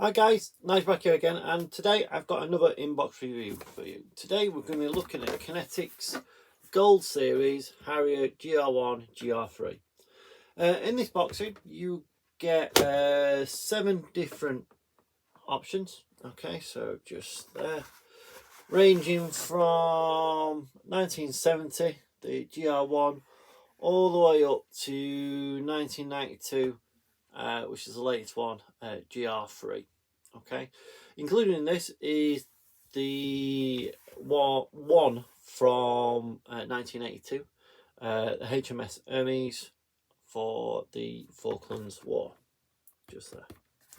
Hi guys, nice back here again, and today I've got another inbox review for you. Today we're going to be looking at Kenetic's Gold Series Harrier GR1, GR3. In this boxing you get 7 different options, okay, so just there, ranging from 1970, the GR1, all the way up to 1992, which is the latest one, GR3. Okay, included in this is the one from 1982, the HMS Hermes for the Falklands War. Just there.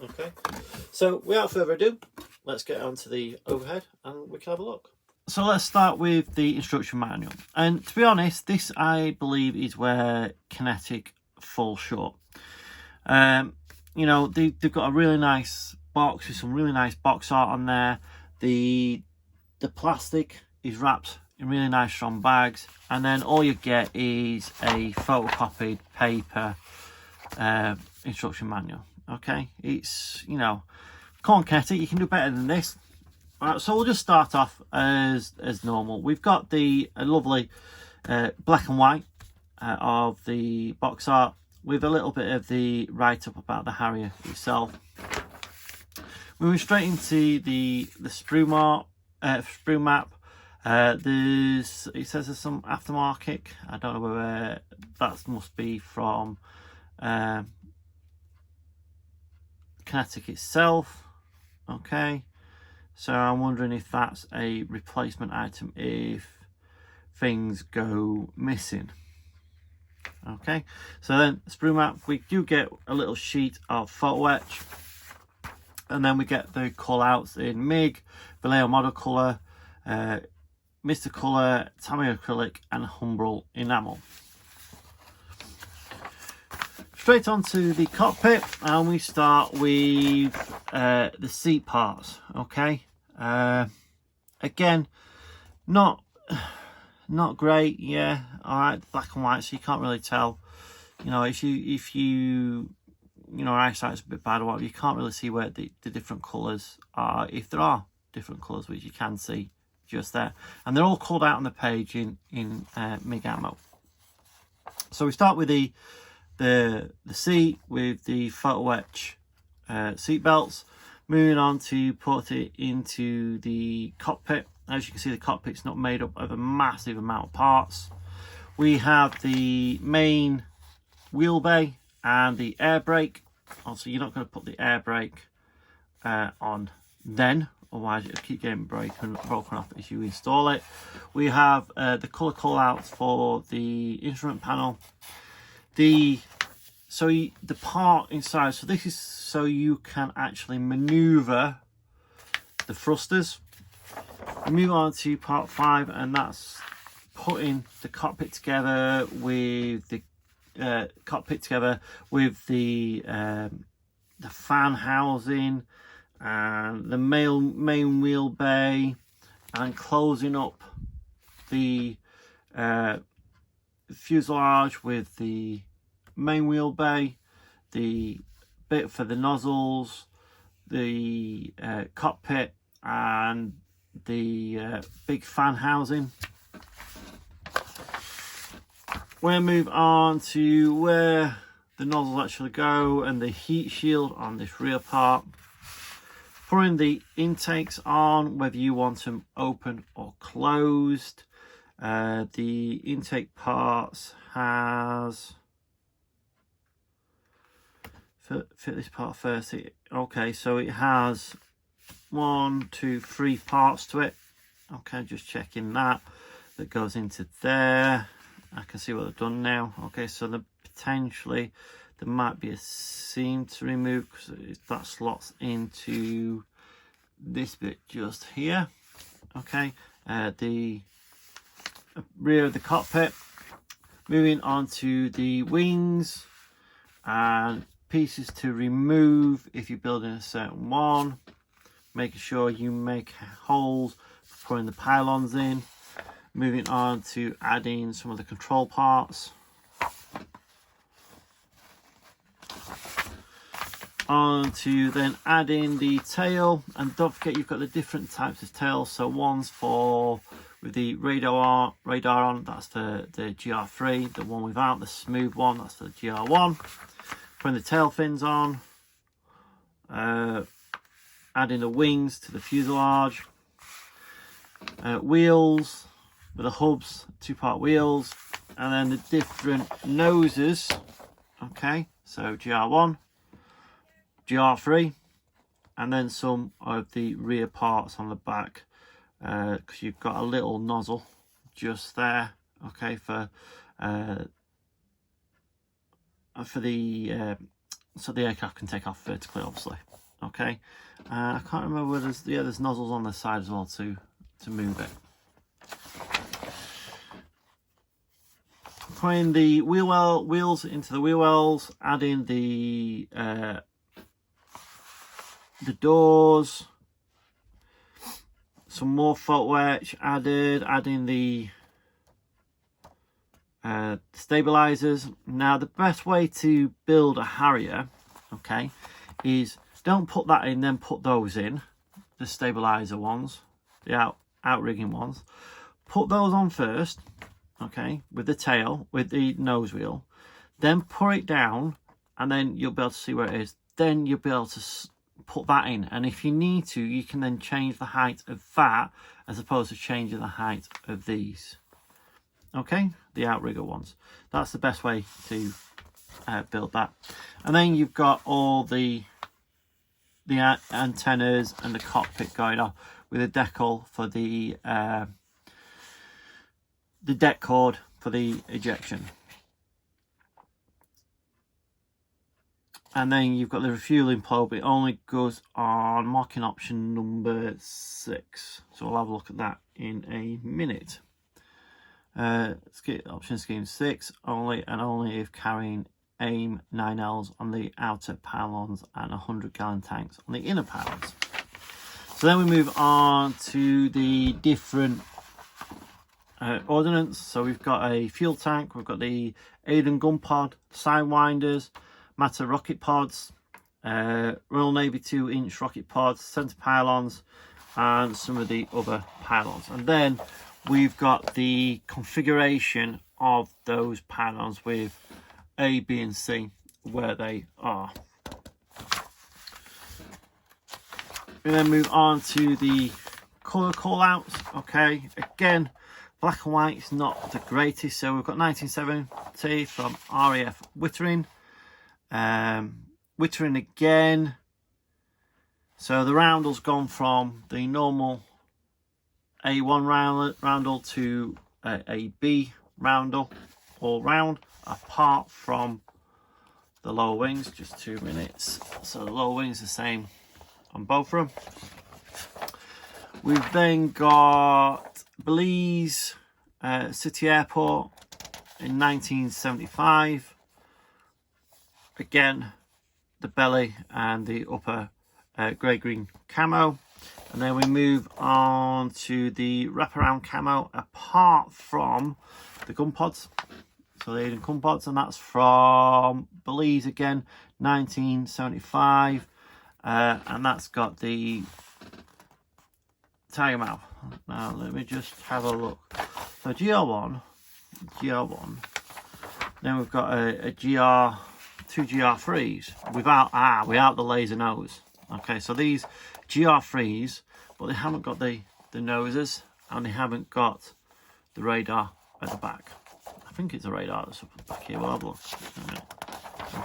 Okay, so without further ado, let's get on to the overhead and we can have a look. So let's start with the instruction manual, and to be honest, this I believe is where Kenetic falls short. You know, they've got a really nice box with some really nice box art on there. The plastic is wrapped in really nice strong bags, and then all you get is a photocopied paper instruction manual. Okay, it's, you know, come on Kenetic, you can do better than this. Alright, so we'll just start off as normal. We've got the lovely black and white of the box art with a little bit of the write-up about the Harrier itself. Moving straight into the sprue map. It says there's some aftermarket. I don't know whether that must be from Kenetic itself. Okay, so I'm wondering if that's a replacement item if things go missing. Okay, so then sprue map, we do get a little sheet of photo etch, and then we get the call outs in MIG, Vallejo model colour, Mr. Colour, Tamiya acrylic, and Humbrol enamel. Straight onto the cockpit, and we start with the seat parts. Okay, again, not great. Yeah, all right, black and white, so you can't really tell. You know, if you know, eyesight's a bit bad or whatever, you can't really see where the different colours are, if there are different colours, which you can see just there, and they're all called out on the page in MIG ammo. So we start with the seat with the photo etch seat belts. Moving on to put it into the cockpit. As you can see, the cockpit's not made up of a massive amount of parts. We have the main wheel bay and the air brake. Also, you're not going to put the air brake on then, otherwise it'll keep getting broken off as you install it. We have the colour call outs for the instrument panel. The part inside, so this is so you can actually maneuver the thrusters. We move on to part 5, and that's putting the cockpit together with the fan housing and the main wheel bay, and closing up the fuselage with the main wheel bay, the bit for the nozzles, the cockpit, and the big fan housing. We'll move on to where the nozzles actually go and the heat shield on this rear part. Putting the intakes on, whether you want them open or closed. The intake parts has, fit this part first. Okay, so it has 1, 2, 3 parts to it. Okay, just checking that goes into there. I can see what they've done now. Okay, so potentially there might be a seam to remove because that slots into this bit just here. Okay, the rear of the cockpit. Moving on to the wings and pieces to remove if you're building a certain one. Making sure you make holes for putting the pylons in. Moving on to adding some of the control parts. on to then add in the tail, and don't forget you've got the different types of tails. So one's for with the radar on, that's the GR3. The one without, the smooth one, that's the GR1. Putting the tail fins on, adding the wings to the fuselage, wheels with the hubs, 2-part wheels, and then the different noses. Okay, so GR1, GR3, and then some of the rear parts on the back, because you've got a little nozzle just there, okay, for the so the aircraft can take off vertically, obviously. Okay, I can't remember whether there's nozzles on the side as well to move it. Putting the wheels into the wheel wells, adding the doors, some more photo etch added, adding the stabilizers. Now the best way to build a Harrier, okay, is don't put that in then put those in, the stabilizer ones, the outrigging ones. Put those on first, okay, with the tail, with the nose wheel, then put it down, and then you'll be able to see where it is. Then you'll be able to put that in, and if you need to, you can then change the height of that as opposed to changing the height of these. Okay, the outrigger ones. That's the best way to build that. And then you've got all the antennas and the cockpit going on with a decal for the deck cord for the ejection. And then you've got the refueling probe. It only goes on marking option number 6. So we'll have a look at that in a minute. Option scheme 6, only and only if carrying AIM 9Ls on the outer pylons and 100-gallon tanks on the inner pylons. So then we move on to the different ordnance. So we've got a fuel tank, we've got the Aden gun pod, sidewinders, Mata rocket pods, Royal Navy 2-inch rocket pods, centre pylons, and some of the other pylons. And then we've got the configuration of those pylons with A, B and C, where they are. We then move on to the colour callouts. Okay, again, black and white is not the greatest. So we've got 1970 from RAF Wittering. Wittering again. So the roundel's gone from the normal A1 roundel to a B roundel all round, apart from the lower wings. Just 2 minutes. So the lower wings are the same on both of them. We've then got Belize City Airport in 1975. Again, the belly and the upper grey-green camo. And then we move on to the wraparound camo, apart from the gun pods. So the Aden gun pods, and that's from Belize again, 1975. And that's got the tiger mouth. Now let me just have a look. So GR1. Then we've got a two GR3s without the laser nose. Okay, so these GR3s, but they haven't got the noses, and they haven't got the radar at the back. I think it's a radar that's up back here. We'll have a look.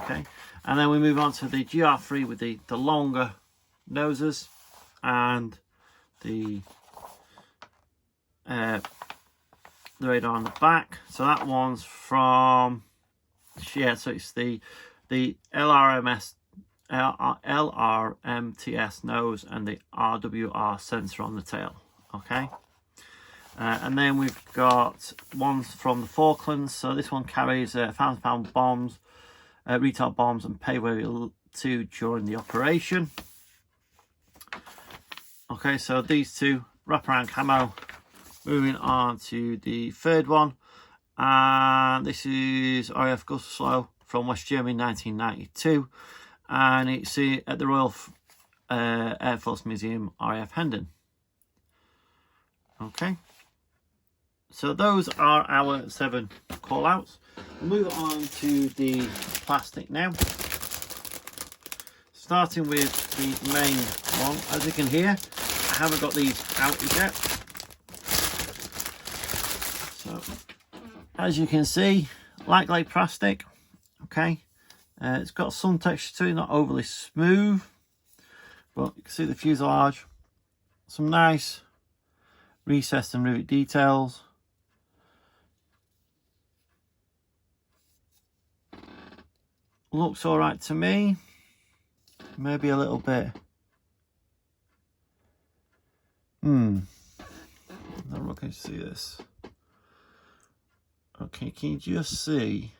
Okay, and then we move on to the GR3 with the longer noses and the radar on the back. So that one's from, yeah, so it's the LRMTS nose and the RWR sensor on the tail. Okay, and then we've got ones from the Falklands. So this one carries 1,000-pound bombs, retail bombs, and payload 2 during the operation. Okay, so these two wraparound camo. Moving on to the third one, and this is RAF Guslow from West Germany, 1992. and it's at the Royal Air Force Museum, RAF Hendon. Okay, so those are our 7 call outs. We'll move on to the plastic now. Starting with the main one. As you can hear, I haven't got these out yet. So, as you can see, light grey plastic. Okay, it's got some texture to it, not overly smooth, but you can see the fuselage. Some nice recessed and rivet details. Looks all right to me. Maybe a little bit. I'm not going to see this. Okay, can you just see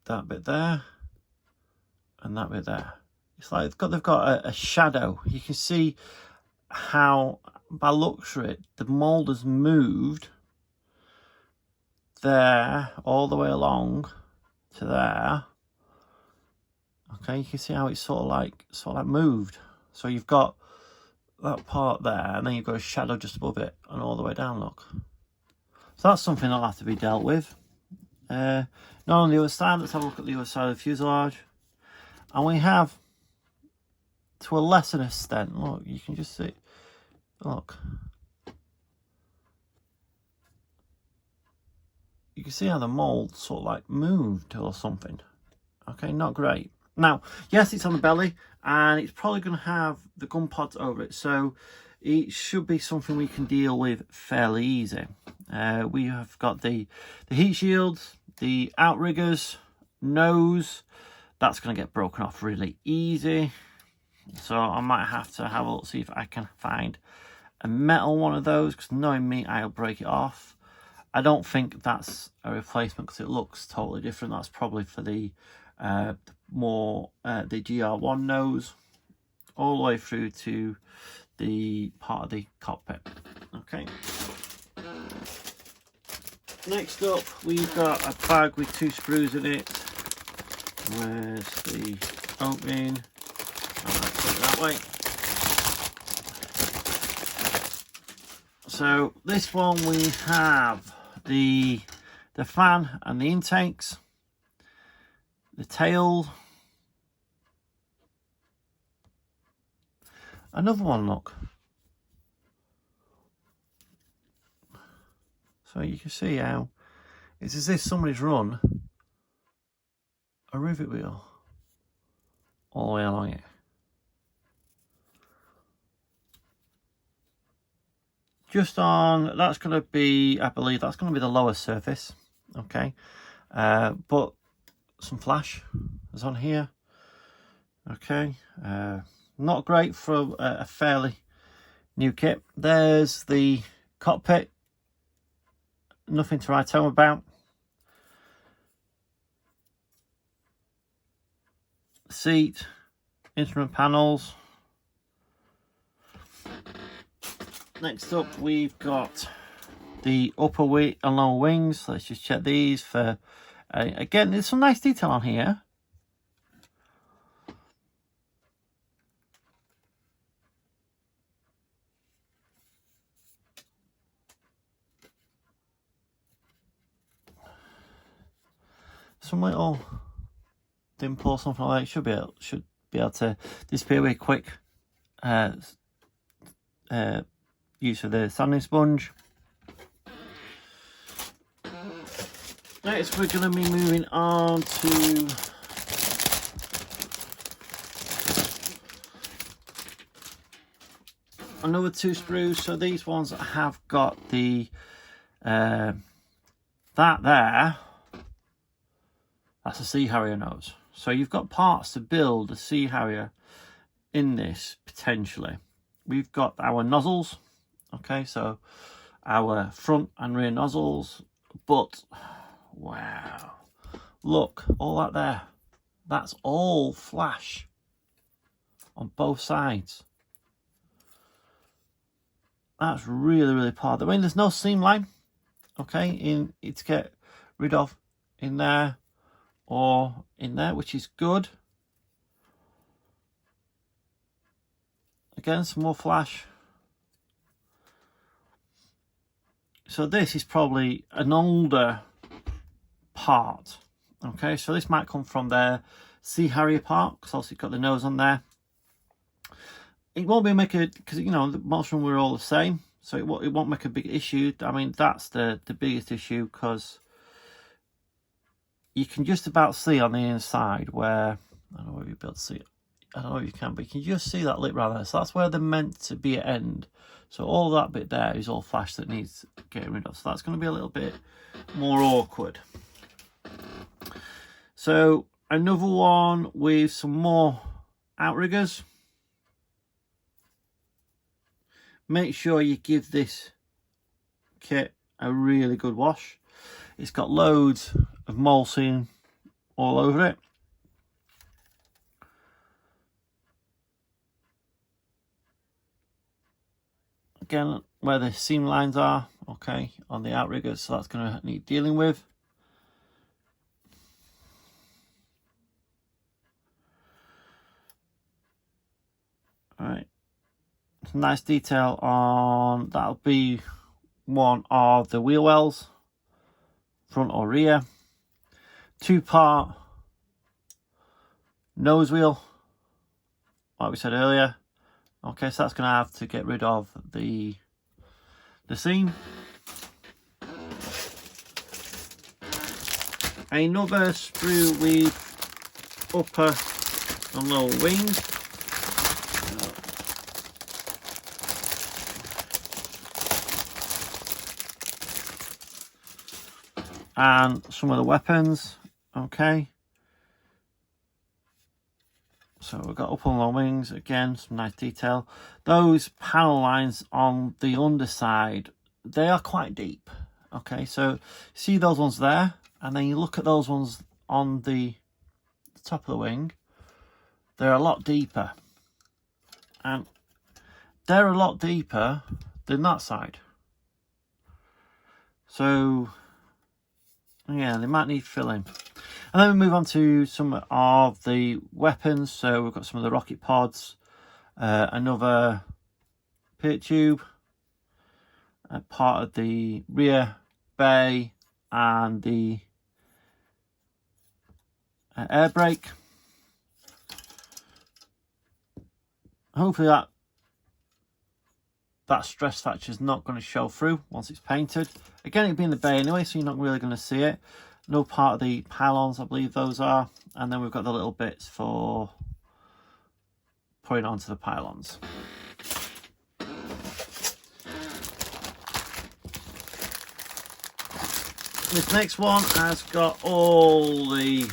that bit there and that bit there? It's like they've got a shadow. You can see how, by looks of it, the mould has moved there all the way along to there. Okay, you can see how it's sort of like moved. So you've got that part there, and then you've got a shadow just above it and all the way down, look. So that's something that'll have to be dealt with. Not on the other side, let's have a look at the other side of the fuselage. And we have, to a lesser extent, look, you can just see, look. You can see how the mould sort of like moved or something. Okay, not great. Now, yes, it's on the belly, and it's probably going to have the gun pods over it, so it should be something we can deal with fairly easy. We have got the heat shields, the outriggers, nose. That's going to get broken off really easy. So I might have to have a look, see if I can find a metal one of those, because knowing me, I'll break it off. I don't think that's a replacement because it looks totally different. That's probably for the the GR1 nose all the way through to the part of the cockpit. Okay. Next up, we've got a bag with 2 screws in it. Where's the opening? I'll put it that way. So this one we have the fan and the intakes, the tail, another one, look. So you can see how it's as if somebody's run a rivet wheel all the way along it. Just on, that's going to be, I believe that's going to be the lower surface. Okay, but some flash is on here. Okay, not great for a fairly new kit. There's the cockpit, nothing to write home about. Seat, instrument panels. Next up, we've got the upper and lower wings. Let's just check these for, again, there's some nice detail on here. Some little dimple or something like that. Should be able to disappear with quick use of the sanding sponge. Next, we're going to be moving on to another 2 screws. So these ones have got the that there. That's a Sea Harrier nose. So you've got parts to build a Sea Harrier in this potentially. We've got our nozzles. Okay, so our front and rear nozzles, but wow, look, all that there, that's all flash on both sides. That's really, really part. I mean, there's no seam line, okay, in it to get rid of in there or in there, which is good. Again, some more flash. So this is probably an older part. Okay, so this might come from their Harrier part, because obviously it's got the nose on there. It won't be make a, because you know most of them were all the same, so it won't make a big issue. I mean, that's the biggest issue, because you can just about see on the inside where, I don't know if you'll be able to see it, I don't know if you can, but you can just see that lip right there. So that's where they're meant to be at end. So all that bit there is all flash that needs getting rid of. So that's going to be a little bit more awkward. So another one with some more outriggers. Make sure you give this kit a really good wash. It's got loads of moleskin all over it. Again, where the seam lines are, okay, on the outriggers, so that's going to need dealing with. All right, some nice detail on, that'll be one of the wheel wells, front or rear. 2-part nose wheel, like we said earlier. Okay, so that's going to have to get rid of the seam. Another sprue with upper and lower wings. And some of the weapons, okay. So we've got upper and lower wings, again, some nice detail. Those panel lines on the underside, they are quite deep, okay. So see those ones there, and then you look at those ones on the top of the wing, they're a lot deeper. And they're a lot deeper than that side. So yeah, they might need filling. And then we move on to some of the weapons. So we've got some of the rocket pods, another pit tube, part of the rear bay, and the air brake. Hopefully that stress factor is not going to show through once it's painted. Again, it'll be in the bay anyway, so you're not really going to see it. No part of the pylons, I believe those are. And then we've got the little bits for putting onto the pylons. This next one has got all the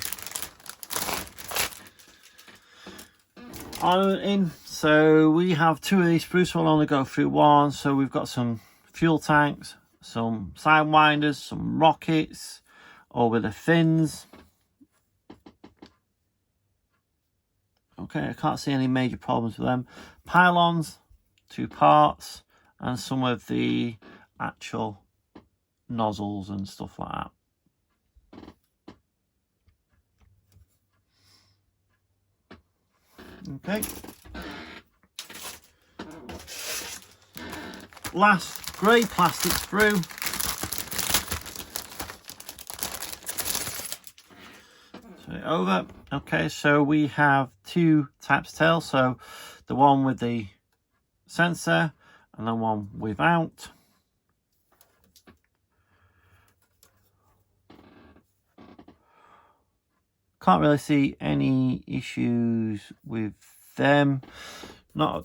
armament in. So we have 2 of these sprues, so I'll only go through one. So we've got some fuel tanks, some sidewinders, some rockets over the fins. Okay, I can't see any major problems with them. Pylons, 2 parts, and some of the actual nozzles and stuff like that. Okay. Last grey plastic sprue. Turn it over. Okay, so we have 2 types of tails. So the one with the sensor and the one without. Can't really see any issues with them. I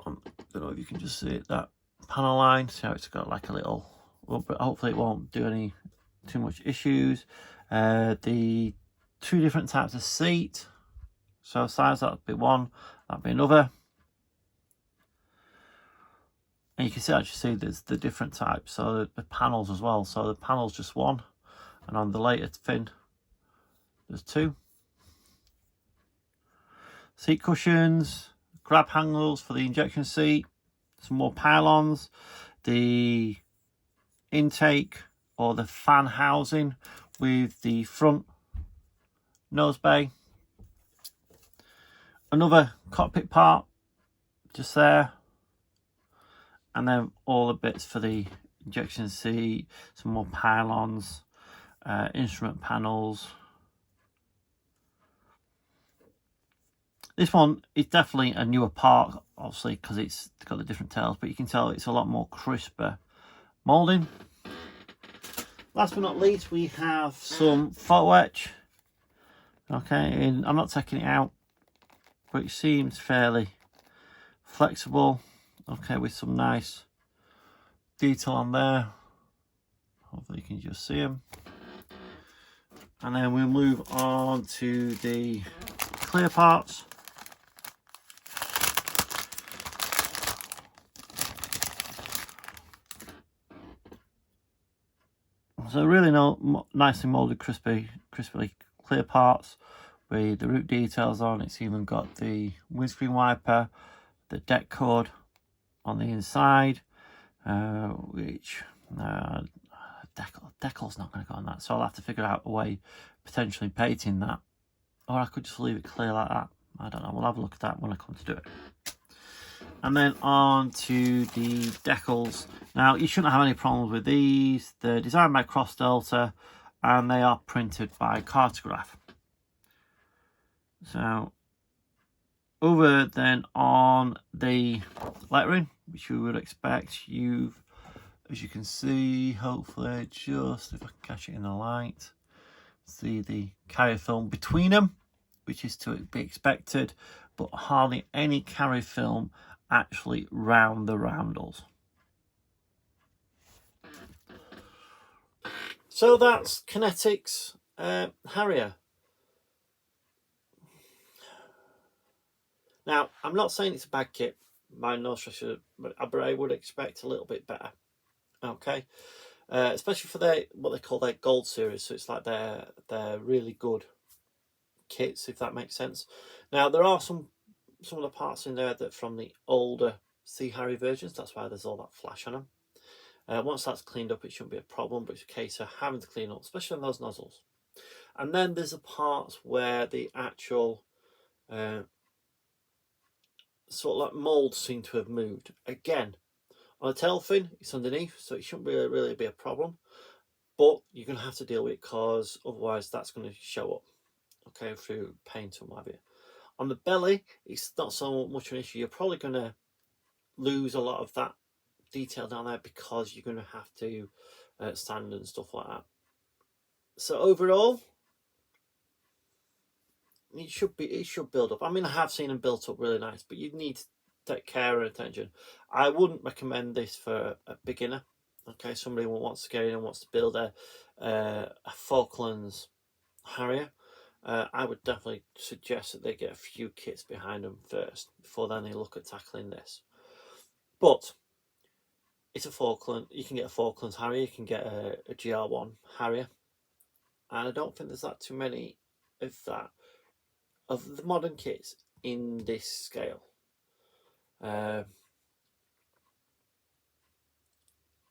don't know if you can just see it, that panel line. See how it's got like a little, but hopefully it won't do too much issues. The 2 different types of seat. So size, that'd be one, that'd be another. And you can actually see there's the different types, so the panels as well. So the panel's just one, and on the later fin there's 2. Seat cushions, grab handles for the injection seat, some more pylons, the intake or the fan housing with the front nose bay, another cockpit part, just there. And then all the bits for the injection seat, some more pylons, instrument panels. This one is definitely a newer part, obviously, because it's got the different tails, but you can tell it's a lot more crisper moulding. Last but not least, we have some photo etch. Okay, and I'm not taking it out, but it seems fairly flexible. Okay, with some nice detail on there. Hopefully you can just see them. And then we'll move on to the clear parts. So really nicely moulded, crisply clear parts with the root details on. It's even got the windscreen wiper, the deck code on the inside, which decal's not going to go on that. So I'll have to figure out a way potentially painting that, or I could just leave it clear like that. I don't know. We'll have a look at that when I come to do it. And then on to the decals. Now, you shouldn't have any problems with these. They're designed by Cross Delta and they are printed by Cartograph. So, over then on the lettering, which you would expect, as you can see, hopefully, just if I can catch it in the light, see the carrier film between them, which is to be expected, but hardly any carrier film actually round the roundels. So that's Kenetic's Harrier. Now, I'm not saying it's a bad kit by no stretch, but I would expect a little bit better. Okay, especially for what they call their gold series. So it's like they're really good kits, if that makes sense. Now, there are some of the parts in there that from the older C Harrier versions. That's why there's all that flash on them. Once that's cleaned up, it shouldn't be a problem, but it's a case of having to clean up, especially on those nozzles. And then there's the parts where the actual sort of like moulds seem to have moved. Again, on a tail fin, it's underneath, so it shouldn't really be a problem. But you're going to have to deal with it, because otherwise that's going to show up, okay, through paint and what have you. On the belly, it's not so much an issue. You're probably going to lose a lot of that detail down there because you're going to have to sand and stuff like that. So overall, it should build up. I mean, I have seen them built up really nice, but you need to take care and attention. I wouldn't recommend this for a beginner. Okay, somebody who wants to get in and wants to build a Falklands Harrier. I would definitely suggest that they get a few kits behind them first before then they look at tackling this. But it's a Falkland. You can get a Falklands Harrier. You can get a GR1 Harrier, and I don't think there's that too many of the modern kits in this scale. No,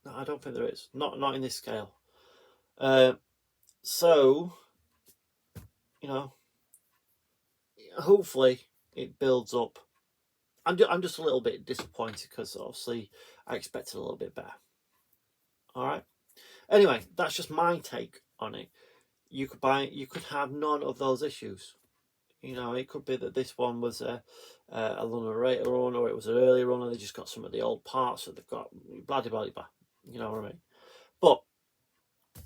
I don't think there is. Not in this scale. So, you know, hopefully it builds up. I'm just a little bit disappointed because obviously I expected a little bit better. All right. Anyway, that's just my take on it. You could have none of those issues. You know, it could be that this one was a later run, or it was an earlier run, and they just got some of the old parts that they've got. Blah blah blah. You know what I mean? But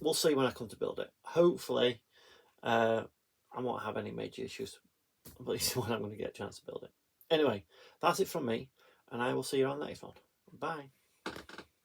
we'll see when I come to build it. Hopefully, I won't have any major issues. But this is when I'm going to get a chance to build it. Anyway, that's it from me, and I will see you on the next one. Bye.